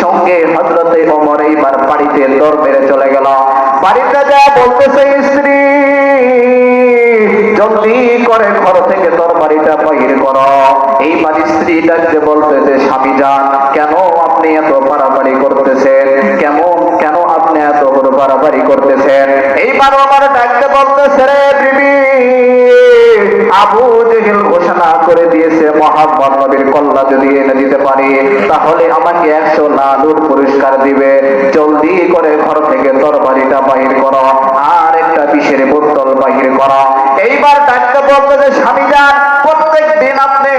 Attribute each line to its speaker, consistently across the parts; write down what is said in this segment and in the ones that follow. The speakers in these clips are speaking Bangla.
Speaker 1: সঙ্গে হযরতে ওমর এইবার বাড়িতে দৌড় মেরে চলে গেল। বাড়িতে যা বলতেছে স্ত্রী, জলদি করে ঘর থেকে তরবারিটা বাহির করো। এইবার স্ত্রী ডাকতে বলতেছে, স্বামী যান, কেন আপনি এত বাড়াবাড়ি করতেছেন? কেন আপনি এত বাড়াবাড়ি করতেছেন? এইবার আমার ডাকতে বলতেছে, রে বিবি, আবু জেহেল ঘোষণা করে দিয়েছে মুহাম্মদ নবীর কল্লা যদি এনে দিতে পারি তাহলে আমাকে 100 লাখ পুরস্কার দিবে। জলদি করে ঘর থেকে তরবারিটা বাহির করো আর একটা বিষের বোতল বাহির করো। এইবার ডাকতে বলতেছে, স্বামী যান, প্রত্যেক দিন আপনি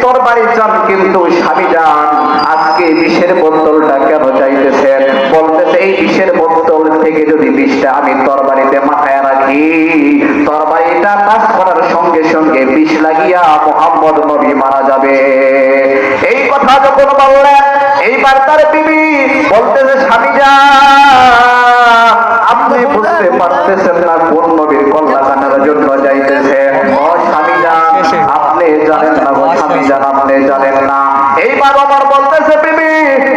Speaker 1: তরবারি চান, কিন্তু স্বামী যান আজকে বিষের বোতলটা কেন চাইতেছেন? বলতেছে, এই বিষের বোতল থেকে যদি বিষটা আমি তরবারিতে মাথায় রাখি, তরবারিটা কাজ করার সঙ্গে সঙ্গে বিষ লাগিয়া মুহাম্মদ নবী মারা যাবে। এই কথা যখন বললেন, এইবার তার বিবি বলতেছে, স্বামী যান, আপনি বুঝতে পারতেছেন না কোন নবীর কল্লা কাটার জন্য যাইতেছে। ও স্বামী যান, আপনি জানেন না, গো স্বামী যান, আপনি জানেন না। এইবার আমার বলতেছে, বিবি,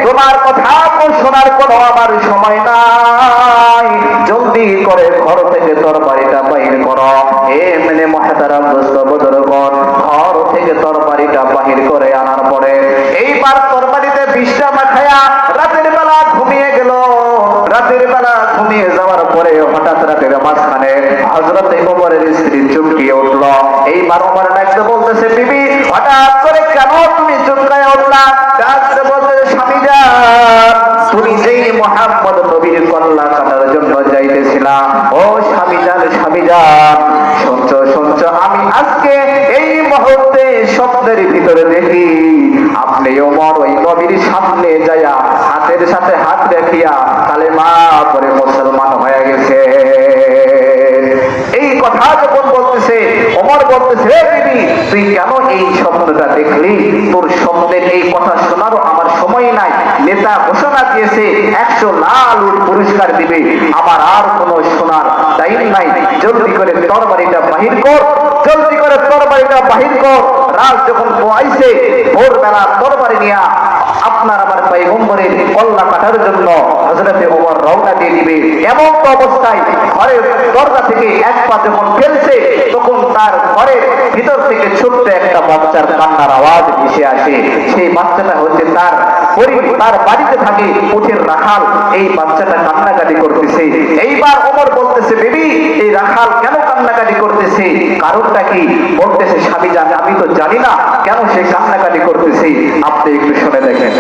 Speaker 1: তোমার কথা শোনার কোনো আমার সময় নাই, জলদি করে ঘর থেকে তরবারিটা বাহির করো। এমনি মুহতারাম দোস্ত বুজুর্গগণ, ঘর থেকে তরবারিটা বাহির করে আনার পরে এইবার তরবারিতে বিষটা মাখায়া রাতের বেলা ঘুমিয়ে গেল। রাতের বেলা ঘুমিয়ে যাওয়ার পরে হঠাৎ রাতের মাঝখানে হযরত ওমরের স্ত্রী চমকিয়ে উঠল। এইবার ওমর ডাকতে বলতেছে, বিবি, হঠাৎ করে কেন তুমি চমকায় উঠলা? ডাকতে বলতেছে, স্বামী যান, তুমি যেই মুহাম্মদ নবীর কল্লা কাটার জন্য যাইতেছিলা, ও স্বামী যান, স্বামী যান, শুনছো, আমি আজকে এই মুহূর্তে স্বপ্নের ভিতরে দেখি আপনি ওমর ওই নবীর সামনে যায়া হাতের সাথে হাত রাখিয়া কালেমা পড়ে মুসলমান হয়ে গেছে। এই কথা যখন বলতেছে, ওমর বলতেছে, হে বিবি, তুই কেন এই স্বপ্নটা দেখলি? তোর স্বপ্নের এই কথা শোনারও আমার সময় নাই। নেতা ঘোষণা দিয়েছে 100 লাখ পুরস্কার দিবে, আমার আর কোনো শোনার টাইম নাই। জলদি করে তরবারিটা বাহির কর, জলদি করে তরবারিটা বাহির কর। রাত যখন পোয়াইছে, ভোরবেলা তরবারি নিয়া আপনার আমার পয়গম্বরের কল্লা কাটার জন্য হযরতে ওমর রওনা দিয়ে দিবে। এমন তো অবস্থায় ঘরের দরজা থেকে এক পা যখন ফেলছে, তখন তার ঘরের ভিতর থেকে ছোট্ট একটা বাচ্চার কান্নার আওয়াজ ভেসে আসে। সেই বাচ্চাটা হচ্ছে তার বাড়িতে থাকে উঠের রাখাল। এই বাচ্চাটা কান্নাকাটি করতেছে। এইবার ওমর বলতেছে, বেবি, এই রাখাল কেন কান্নাকাটি করতেছে? কারণটা কি? বলতেছে, স্বামী জান, আমি তো জানি না কেন সে কান্নাকাটি করতেছে, আপনি একটু শুনে দেখেন।